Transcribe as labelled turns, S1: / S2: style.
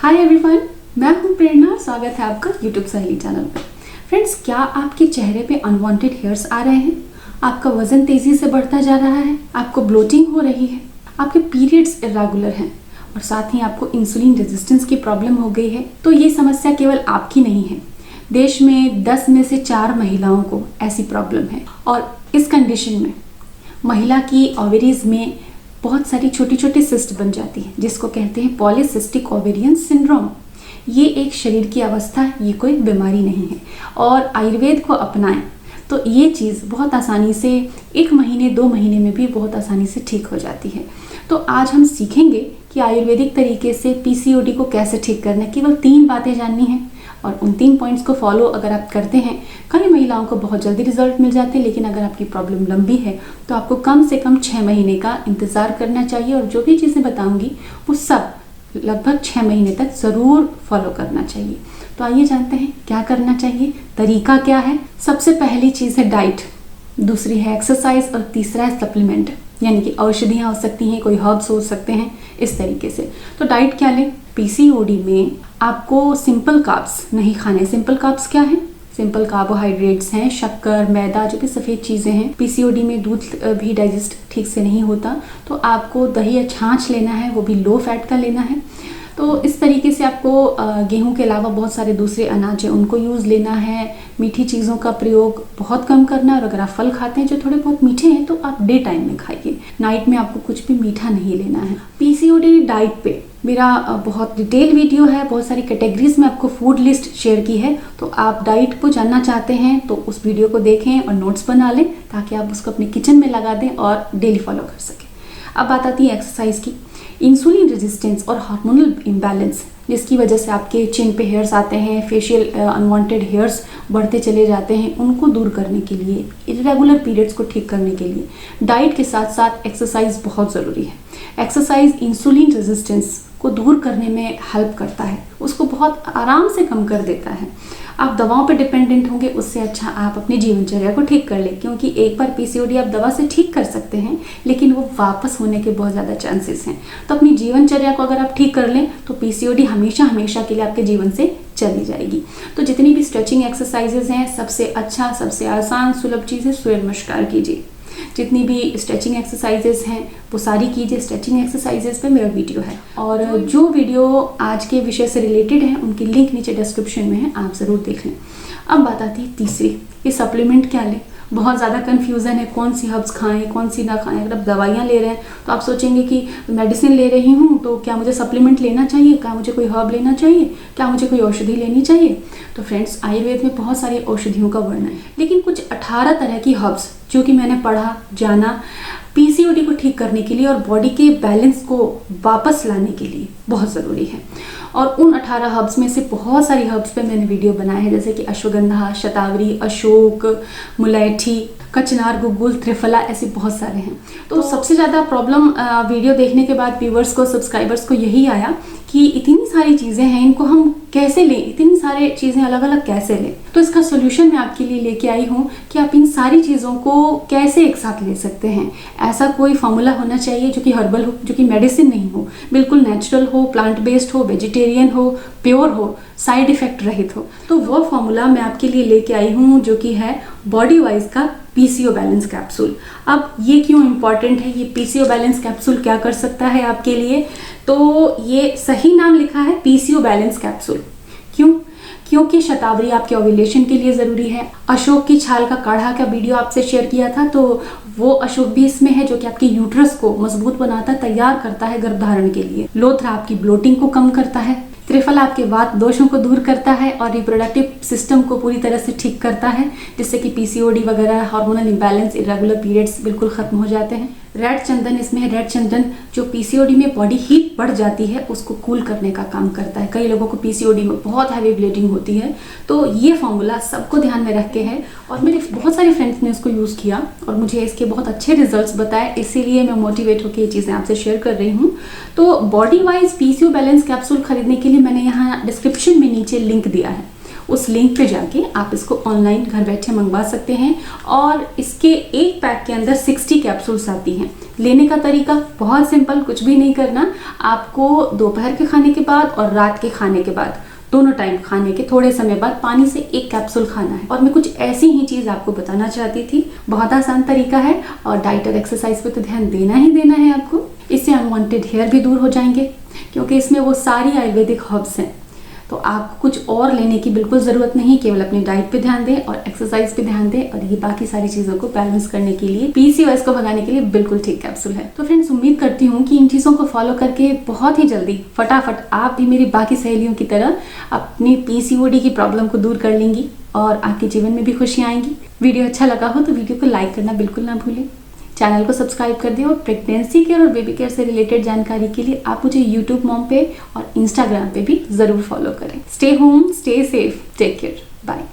S1: Hi everyone, मैं हूं प्रेरणा। स्वागत है आपका यूट्यूब सहेली चैनल पर। फ्रेंड्स, क्या आपके चेहरे पे अनवांटेड हेयर्स आ रहे हैं? आपका वजन तेजी से बढ़ता जा रहा है? आपको ब्लोटिंग हो रही है? आपके पीरियड्स इरेगुलर हैं और साथ ही आपको इंसुलिन रेजिस्टेंस की प्रॉब्लम हो गई है? तो ये समस्या केवल आपकी नहीं है। देश में 10 में से 4 महिलाओं को ऐसी प्रॉब्लम है और इस कंडीशन में महिला की ओवरीज में बहुत सारी छोटी छोटी सिस्ट बन जाती है, जिसको कहते हैं पॉलीसिस्टिक ओवेरियन सिंड्रोम। ये एक शरीर की अवस्था है, ये कोई बीमारी नहीं है। और आयुर्वेद को अपनाएं तो ये चीज़ बहुत आसानी से 1 महीने 2 महीने में भी बहुत आसानी से ठीक हो जाती है। तो आज हम सीखेंगे कि आयुर्वेदिक तरीके से पीसीओडी को कैसे ठीक करना है। केवल 3 बातें जाननी है और उन 3 पॉइंट्स को फॉलो अगर आप करते हैं, कई महिलाओं को बहुत जल्दी रिजल्ट मिल जाते हैं। लेकिन अगर आपकी प्रॉब्लम लंबी है तो आपको कम से कम 6 महीने का इंतज़ार करना चाहिए और जो भी चीज़ें बताऊंगी वो सब लगभग 6 महीने तक ज़रूर फॉलो करना चाहिए। तो आइए जानते हैं क्या करना चाहिए, तरीका क्या है। सबसे पहली चीज़ है डाइट, दूसरी है एक्सरसाइज और तीसरा है सप्लीमेंट, यानी कि औषधियाँ हो सकती हैं, कोई हर्ब्स हो सकते हैं, इस तरीके से। तो डाइट क्या लें? पीसीओडी में आपको सिंपल कार्ब्स नहीं खाने। सिंपल कार्ब्स क्या है? सिंपल कार्बोहाइड्रेट्स हैं, शक्कर, मैदा, जो कि सफ़ेद चीज़ें हैं। पीसीओडी में दूध भी डाइजेस्ट ठीक से नहीं होता, तो आपको दही या छाछ लेना है, वो भी लो फैट का लेना है। तो इस तरीके से आपको गेहूं के अलावा बहुत सारे दूसरे अनाज हैं, उनको यूज़ लेना है। मीठी चीज़ों का प्रयोग बहुत कम करना है और अगर आप फल खाते हैं जो थोड़े बहुत मीठे हैं तो आप डे टाइम में खाइए। नाइट में आपको कुछ भी मीठा नहीं लेना है। पीसीओडी डाइट पे मेरा बहुत डिटेल वीडियो है, बहुत सारी कैटेगरीज में आपको फूड लिस्ट शेयर की है। तो आप डाइट को जानना चाहते हैं तो उस वीडियो को देखें और नोट्स बना लें ताकि आप उसको अपने किचन में लगा दें और डेली फॉलो कर सकें। अब बात आती है एक्सरसाइज की। इंसुलिन रेजिस्टेंस और हार्मोनल इम्बैलेंस, जिसकी वजह से आपके चिन पे हेयर्स आते हैं, फेशियल अनवांटेड हेयर्स बढ़ते चले जाते हैं, उनको दूर करने के लिए, इरेगुलर पीरियड्स को ठीक करने के लिए डाइट के साथ साथ एक्सरसाइज बहुत ज़रूरी है। एक्सरसाइज इंसुलिन रेजिस्टेंस को दूर करने में हेल्प करता है, उसको बहुत आराम से कम कर देता है। आप दवाओं पर डिपेंडेंट होंगे, उससे अच्छा आप अपनी जीवनचर्या को ठीक कर लें, क्योंकि एक बार पीसीओडी आप दवा से ठीक कर सकते हैं लेकिन वो वापस होने के बहुत ज़्यादा चांसेस हैं। तो अपनी जीवनचर्या को अगर आप ठीक कर लें तो पीसीओडी हमेशा हमेशा के लिए आपके जीवन से चली जाएगी। तो जितनी भी स्ट्रेचिंग एक्सरसाइजेज हैं, सबसे अच्छा, सबसे आसान, सुलभ चीज़ है सूर्य नमस्कार कीजिए। जितनी भी स्ट्रेचिंग एक्सरसाइजेस हैं वो सारी कीजिए। स्ट्रेचिंग एक्सरसाइजेस पे मेरा वीडियो है और जो वीडियो आज के विषय से रिलेटेड है उनकी लिंक नीचे डिस्क्रिप्शन में है, आप ज़रूर देख लें। अब बात आती है तीसरी, ये सप्लीमेंट क्या लें। बहुत ज़्यादा कन्फ्यूज़न है, कौन सी हर्ब्स खाएं, कौन सी ना खाएं। अगर आप दवाइयाँ ले रहे हैं तो आप सोचेंगे कि मेडिसिन ले रही हूँ तो क्या मुझे सप्लीमेंट लेना चाहिए, क्या मुझे कोई हर्ब लेना चाहिए, क्या मुझे कोई औषधि लेनी चाहिए। तो फ्रेंड्स, आयुर्वेद में बहुत सारी औषधियों का वर्णन है, लेकिन कुछ 18 तरह की हर्ब्स जो कि मैंने पढ़ा, जाना, पीसीओडी को ठीक करने के लिए और बॉडी के बैलेंस को वापस लाने के लिए बहुत ज़रूरी है। और उन 18 हर्ब्स में से बहुत सारी हर्ब्स पे मैंने वीडियो बनाए हैं, जैसे कि अश्वगंधा, शतावरी, अशोक, मुलैठी, कचनार, गुग्गुल, त्रिफला, ऐसे बहुत सारे हैं। तो सबसे ज़्यादा प्रॉब्लम वीडियो देखने के बाद व्यूवर्स को, सब्सक्राइबर्स को यही आया कि इतनी सारी चीज़ें हैं, इनको हम कैसे लें, इतनी सारी चीज़ें अलग अलग कैसे लें। तो इसका सोल्यूशन मैं आपके लिए लेके आई हूँ कि आप इन सारी चीज़ों को कैसे एक साथ ले सकते हैं। ऐसा कोई फॉर्मूला होना चाहिए जो कि हर्बल हो, जो कि मेडिसिन नहीं हो, बिल्कुल नेचुरल हो, प्लांट बेस्ड हो, वेजिटेरियन हो, प्योर हो, साइड इफेक्ट रहित हो। तो वो फॉर्मूला मैं आपके लिए लेके आई हूँ जो कि है बॉडी वाइज का पीसीओ बैलेंस कैप्सूल। अब ये क्यों इम्पॉर्टेंट है, ये पीसीओ बैलेंस कैप्सूल क्या कर सकता है आपके लिए? तो ये सही नाम लिखा है पीसीओ बैलेंस कैप्सूल। क्यों? क्योंकि शतावरी आपके ओव्यूलेशन के लिए ज़रूरी है। अशोक की छाल का काढ़ा का वीडियो आपसे शेयर किया था, तो वो अशोक भी इसमें है जो कि आपके यूट्रस को मजबूत बनाता है, तैयार करता है गर्भधारण के लिए। लोथरा आपकी ब्लोटिंग को कम करता है। त्रिफला आपके वात दोषों को दूर करता है और रिप्रोडक्टिव सिस्टम को पूरी तरह से ठीक करता है, जिससे कि पीसीओडी वगैरह, हार्मोनल इम्बैलेंस, इरेगुलर पीरियड्स बिल्कुल खत्म हो जाते हैं। रेड चंदन इसमें है। रेड चंदन जो पीसीओडी में बॉडी हीट बढ़ जाती है उसको कूल करने का काम करता है। कई लोगों को पीसीओडी में बहुत हैवी ब्लीडिंग होती है, तो ये फॉर्मूला सबको ध्यान में रख के है और मेरे बहुत सारे फ्रेंड्स ने इसको यूज़ किया और मुझे इसके बहुत अच्छे रिजल्ट्स बताए, इसीलिए मैं मोटिवेट होकर ये चीज़ें आपसे शेयर कर रही हूँ। तो body wise PCO balance capsule खरीदने के लिए मैंने यहाँ डिस्क्रिप्शन में नीचे लिंक दिया है, उस लिंक पे जाके आप इसको ऑनलाइन घर बैठे मंगवा सकते हैं। और इसके एक पैक के अंदर 60 कैप्सूल्स आती हैं। लेने का तरीका बहुत सिंपल, कुछ भी नहीं करना। आपको दोपहर के खाने के बाद और रात के खाने के बाद, दोनों टाइम खाने के थोड़े समय बाद पानी से 1 कैप्सूल खाना है। और मैं कुछ ऐसी ही चीज़ आपको बताना चाहती थी। बहुत आसान तरीका है और डाइट और एक्सरसाइज पे तो ध्यान देना ही देना है आपको। इससे अनवांटेड हेयर भी दूर हो जाएंगे, क्योंकि इसमें वो सारी आयुर्वेदिक हर्ब्स हैं। तो आपको कुछ और लेने की बिल्कुल ज़रूरत नहीं, केवल अपनी डाइट पे ध्यान दें और एक्सरसाइज पे ध्यान दें, और ये बाकी सारी चीज़ों को बैलेंस करने के लिए, पीसीओएस को भगाने के लिए बिल्कुल ठीक कैप्सूल है। तो फ्रेंड्स, उम्मीद करती हूँ कि इन चीज़ों को फॉलो करके बहुत ही जल्दी फटाफट आप भी मेरी बाकी सहेलियों की तरह अपनी पीसीओडी की प्रॉब्लम को दूर कर लेंगी और आपके जीवन में भी खुशियाँ आएंगी। वीडियो अच्छा लगा हो तो वीडियो को लाइक करना बिल्कुल ना भूलें। चैनल को सब्सक्राइब कर दें और प्रेगनेंसी केयर और बेबी केयर से रिलेटेड जानकारी के लिए आप मुझे यूट्यूब मॉम पे और इंस्टाग्राम पे भी ज़रूर फॉलो करें। Stay home, stay safe, take care, bye.